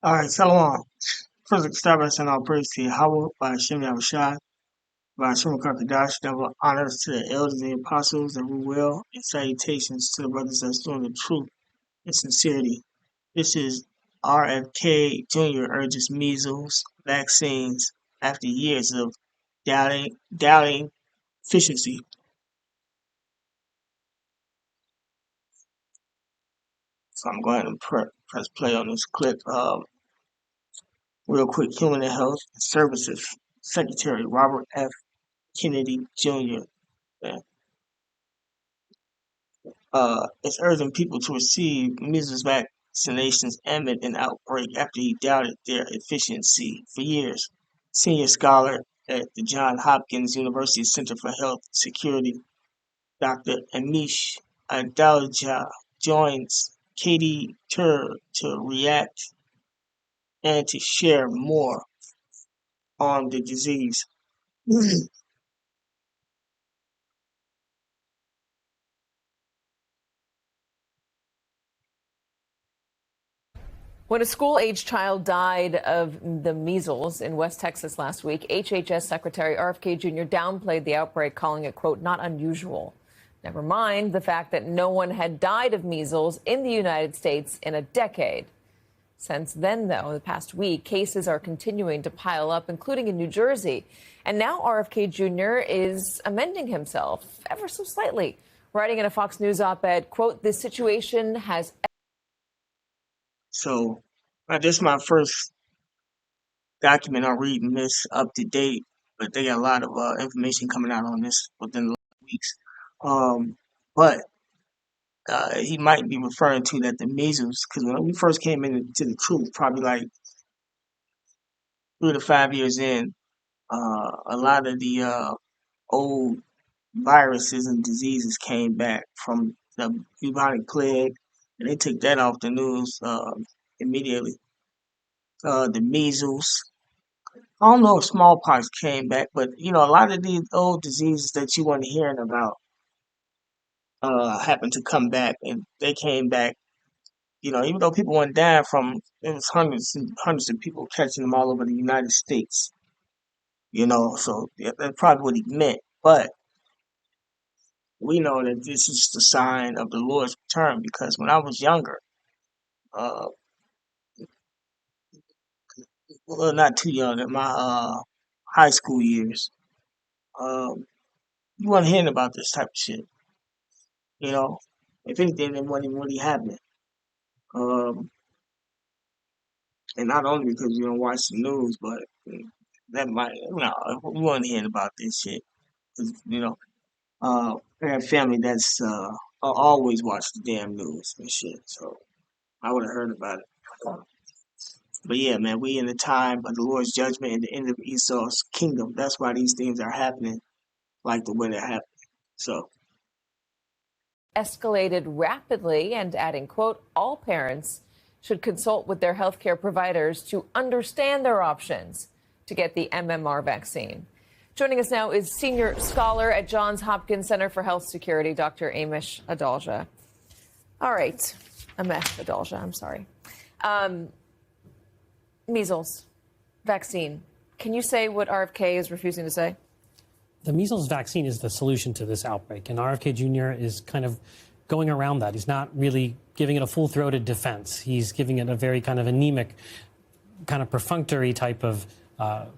All right, Shalom. First, let's start by saying all praise to Yahweh, by Hashem Yahushai, by Hashem Kakadash, double honors to the elders and the apostles that rule well, and salutations to the brothers that's doing the truth and sincerity. This is RFK Jr. urges measles vaccines after years of doubting efficiency. So I'm going to press play on this clip. Real quick, Human and Health Services Secretary Robert F. Kennedy Jr. Is urging people to receive measles vaccinations amid an outbreak after he doubted their efficiency for years. Senior scholar at the Johns Hopkins University Center for Health Security, Dr. Amish Adalja, joins Katie Tur to react and to share more on the disease. When a school-aged child died of the measles in West Texas last week, HHS Secretary RFK Jr. downplayed the outbreak, calling it, quote, not unusual. Never mind the fact that no one had died of measles in the United States in a decade. Since then, though, the past week, cases are continuing to pile up, including in New Jersey. And now RFK Jr. is amending himself ever so slightly, writing in a Fox News op-ed, quote, this situation has... So this is my first document I'm reading this up to date, but they got a lot of information coming out on this within the last weeks. But he might be referring to that the measles, because when we first came into the truth, probably like 3 to 5 years in, a lot of the old viruses and diseases came back from the bubonic plague, and they took that off the news immediately. The measles. I don't know if smallpox came back, but a lot of these old diseases that you weren't hearing about happened to come back, and they came back. Even though people weren't dying from, it was hundreds and hundreds of people catching them all over the United States. So yeah, that's probably what he meant. But we know that this is the sign of the Lord's return, because when I was younger, uh, well, not too young, in my high school years, um, you weren't hearing about this type of shit. You know, if anything, it wasn't even really happening. Um, and not only because you don't watch the news, but that might, we weren't hearing about this shit. 'Cause, I have family that's always watch the damn news and shit, so I would have heard about it. But yeah, man, we in the time of the Lord's judgment and the end of Esau's kingdom. That's why these things are happening like the way they're happening. So escalated rapidly and adding, quote, all parents should consult with their healthcare providers to understand their options to get the MMR vaccine. Joining us now is senior scholar at Johns Hopkins Center for Health Security, Dr. Amish Adalja. All right. Amish Adalja, I'm sorry. Measles vaccine. Can you say what RFK is refusing to say? The measles vaccine is the solution to this outbreak, and RFK Jr. is kind of going around that. He's not really giving it a full-throated defense. He's giving it a very kind of anemic, kind of perfunctory type of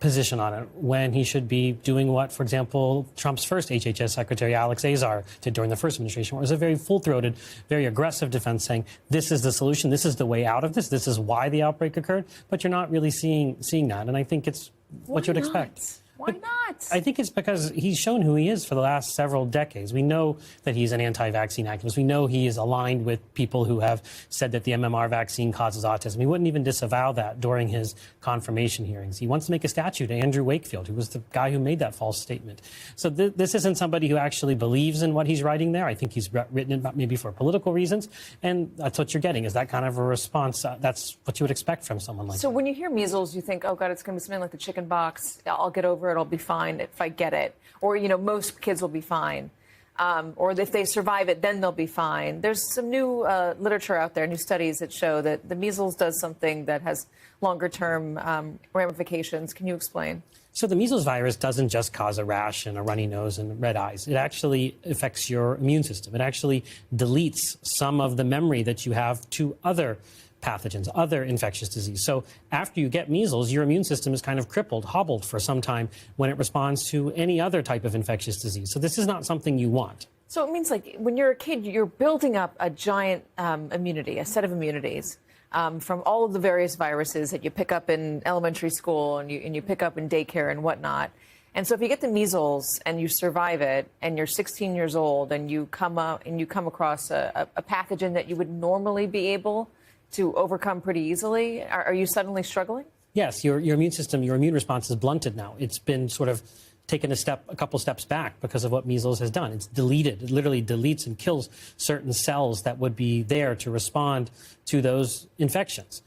position on it, when he should be doing what, for example, Trump's first HHS Secretary, Alex Azar, did during the first administration, where it was a very full-throated, very aggressive defense saying, this is the solution, this is the way out of this is why the outbreak occurred, but you're not really seeing that, and I think it's what you would expect. Why not? I think it's because he's shown who he is for the last several decades. We know that he's an anti-vaccine activist. We know he is aligned with people who have said that the MMR vaccine causes autism. He wouldn't even disavow that during his confirmation hearings. He wants to make a statue to Andrew Wakefield, who was the guy who made that false statement. So this isn't somebody who actually believes in what he's writing there. I think he's written it maybe for political reasons. And that's what you're getting, is that kind of a response. That's what you would expect from someone like that. So when you hear measles, you think, oh, God, it's going to be something like the chicken pox. I'll get over it. I'll be fine if I get it. Or, most kids will be fine. or if they survive it, then they'll be fine. There's some new literature out there, new studies that show that the measles does something that has longer-term ramifications. Can you explain? So the measles virus doesn't just cause a rash and a runny nose and red eyes. It actually affects your immune system. It actually deletes some of the memory that you have to other pathogens, other infectious disease. So after you get measles, your immune system is kind of crippled, hobbled for some time when it responds to any other type of infectious disease. So this is not something you want. So it means like when you're a kid, you're building up a giant immunity, a set of immunities. From all of the various viruses that you pick up in elementary school and you pick up in daycare and whatnot. And so if you get the measles and you survive it and you're 16 years old and you come across a pathogen that you would normally be able to overcome pretty easily, are you suddenly struggling? Yes, your immune system, your immune response is blunted now. It's been sort of taken a couple steps back because of what measles has done. It's deleted. It literally deletes and kills certain cells that would be there to respond to those infections.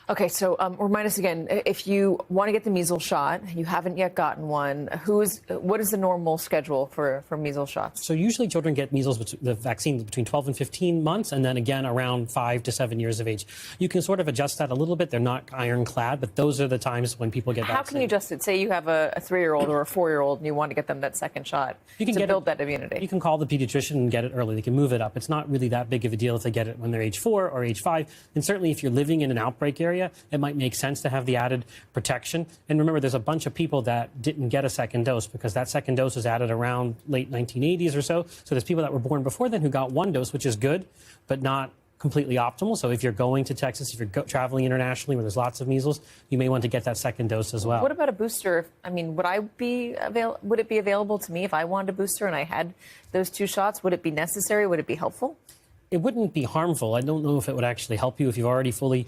Okay, so remind us again, if you want to get the measles shot, you haven't yet gotten one, what is the normal schedule for measles shots? So usually children get measles, the vaccine between 12 and 15 months, and then again around 5 to 7 years of age. You can sort of adjust that a little bit. They're not ironclad, but those are the times when people get vaccinated. How can you adjust it? Say you have a 3-year-old or a 4-year-old and you want to get them that second shot to build that immunity. You can call the pediatrician and get it early. They can move it up. It's not really that big of a deal if they get it when they're age 4 or age 5. And certainly if you're living in an outbreak area, it might make sense to have the added protection. And remember, there's a bunch of people that didn't get a second dose because that second dose was added around late 1980s or so. So there's people that were born before then who got one dose, which is good, but not completely optimal. So if you're going to Texas, if you're traveling internationally where there's lots of measles, you may want to get that second dose as well. What about a booster? I mean, would it be available to me if I wanted a booster and I had those 2 shots? Would it be necessary? Would it be helpful? It wouldn't be harmful. I don't know if it would actually help you if you're already fully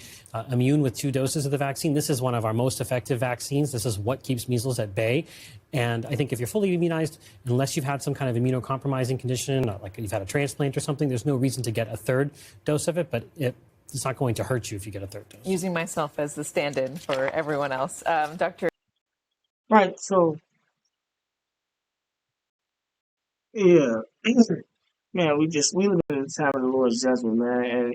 immune with 2 doses of the vaccine. This is one of our most effective vaccines. This is what keeps measles at bay. And I think if you're fully immunized, unless you've had some kind of immunocompromising condition, like you've had a transplant or something, there's no reason to get a 3rd dose of it, but it's not going to hurt you if you get a 3rd dose. Using myself as the stand-in for everyone else. Dr. Right. So, yeah. Man, we live in the time of the Lord's judgment, man.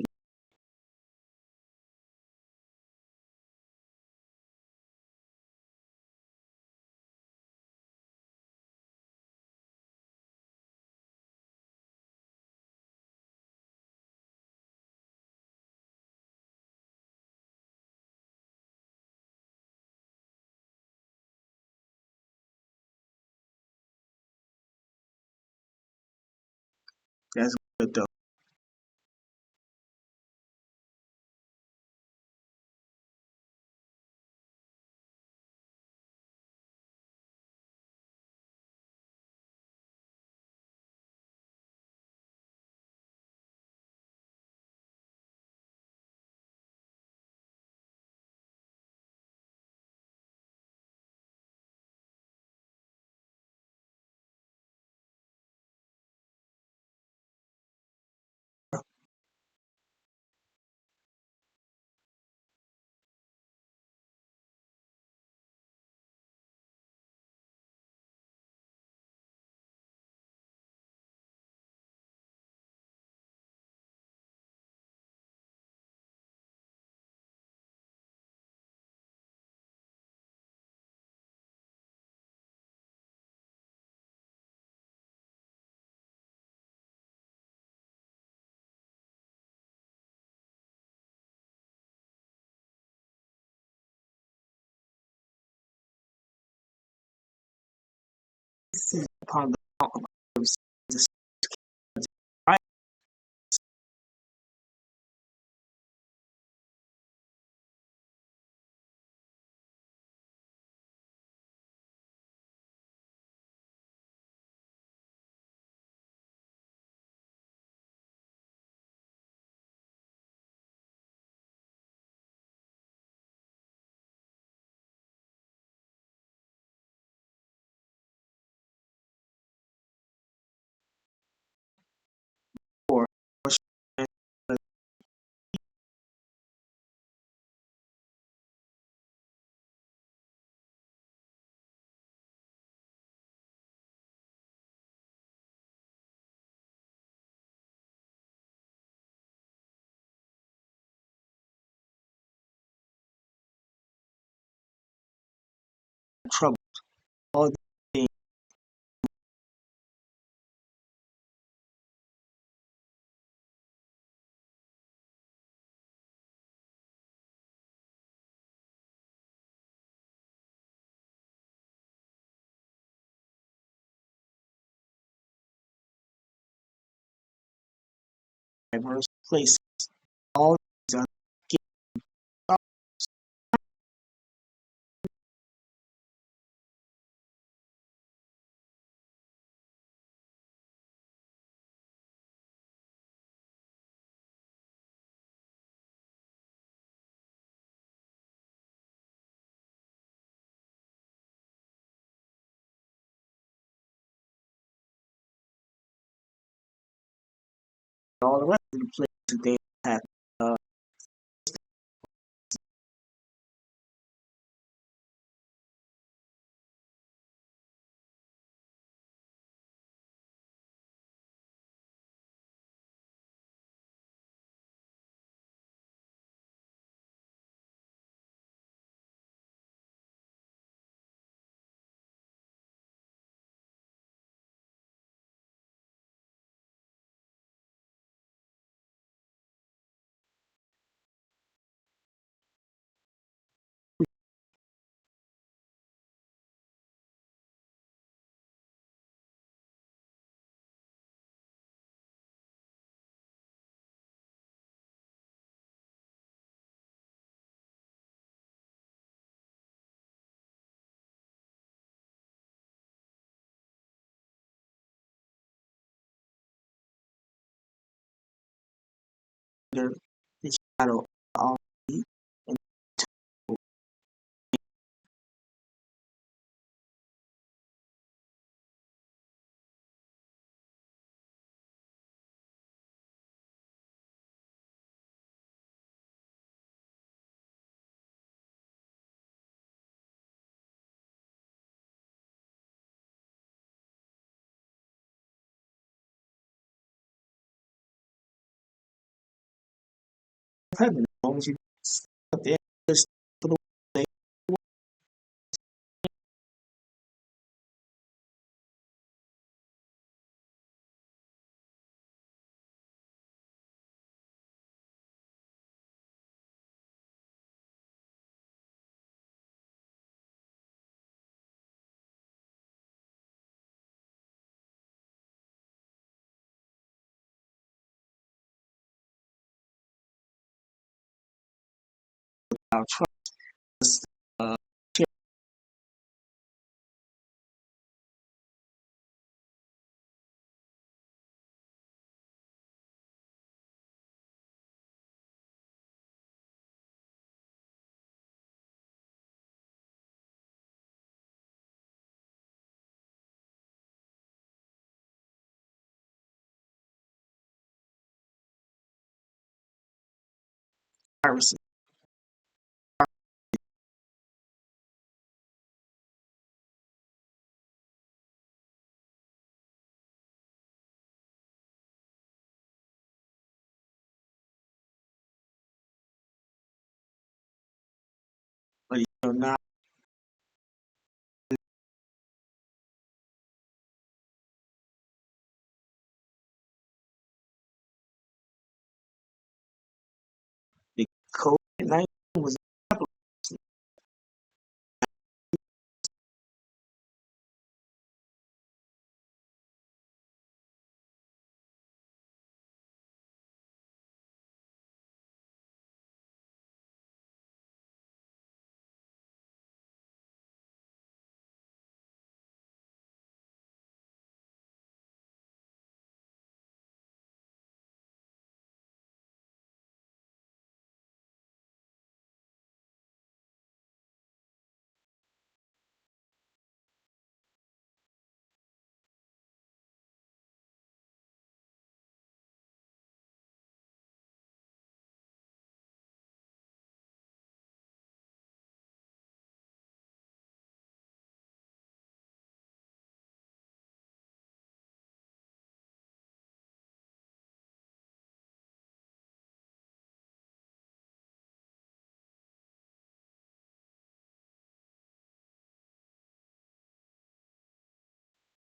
And that's good though. Upon the all things. Diverse places. All these are all the rest of the places they have. Uh, under the shadow of the and heaven. As long as you step there, just for the way our trust, uh, viruses. But you're not the COVID-19 was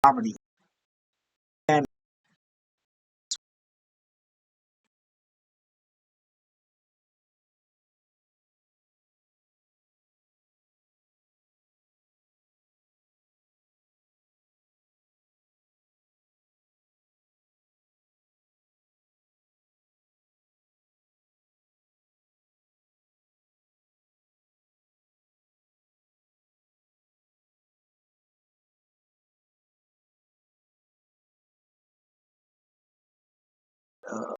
poverty. And uh,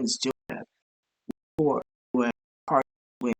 still have poor who have part with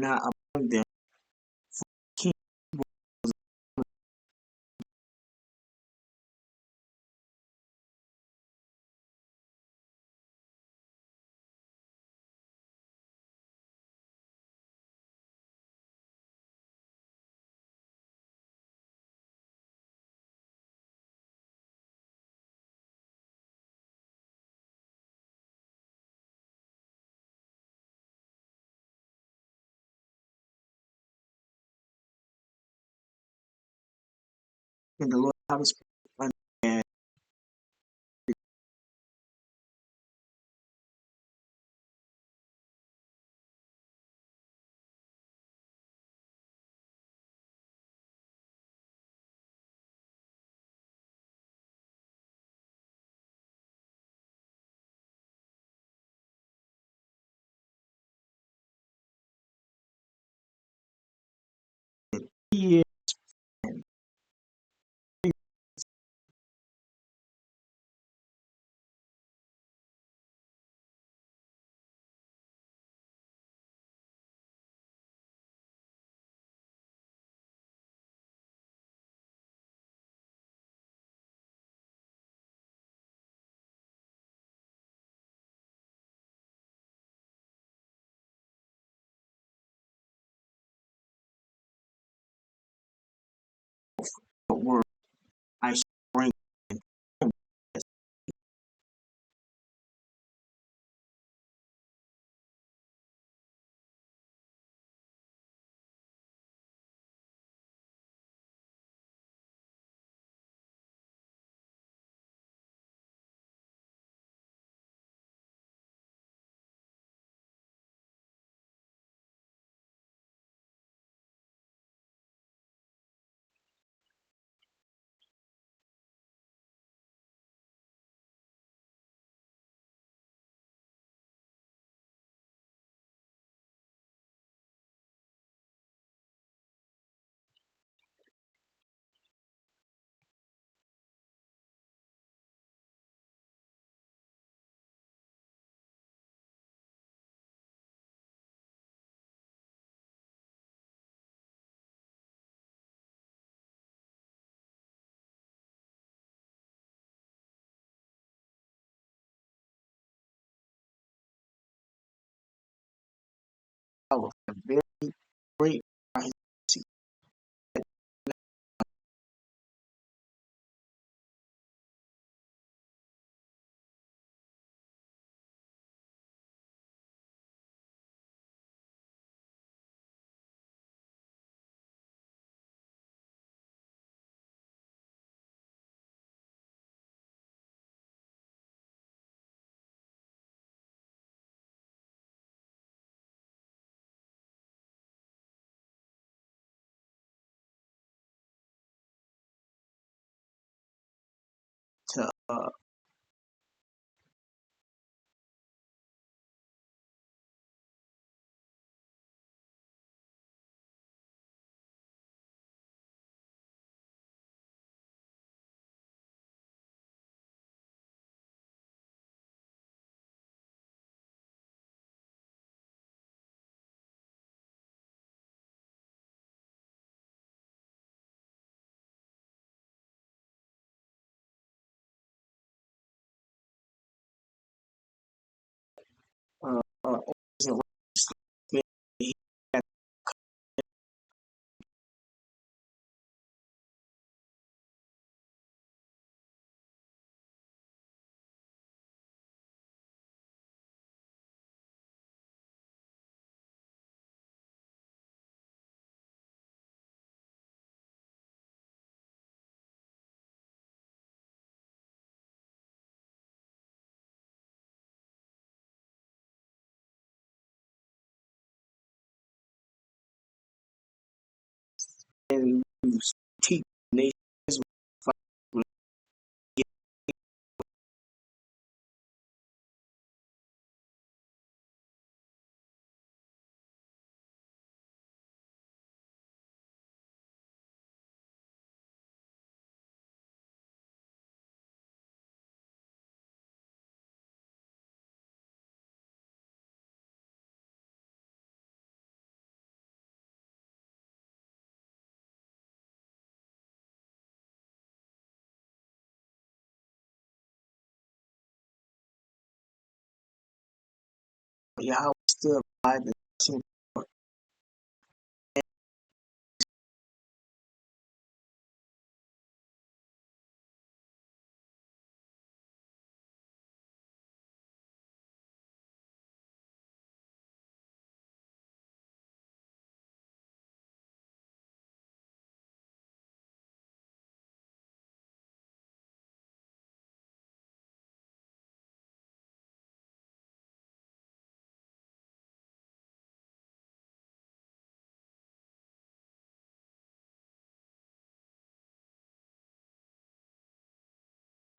not among them. King in the Lord Thomas and he is the word I bring out a very great to uh, and teach nations Yahweh still by the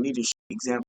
leadership example.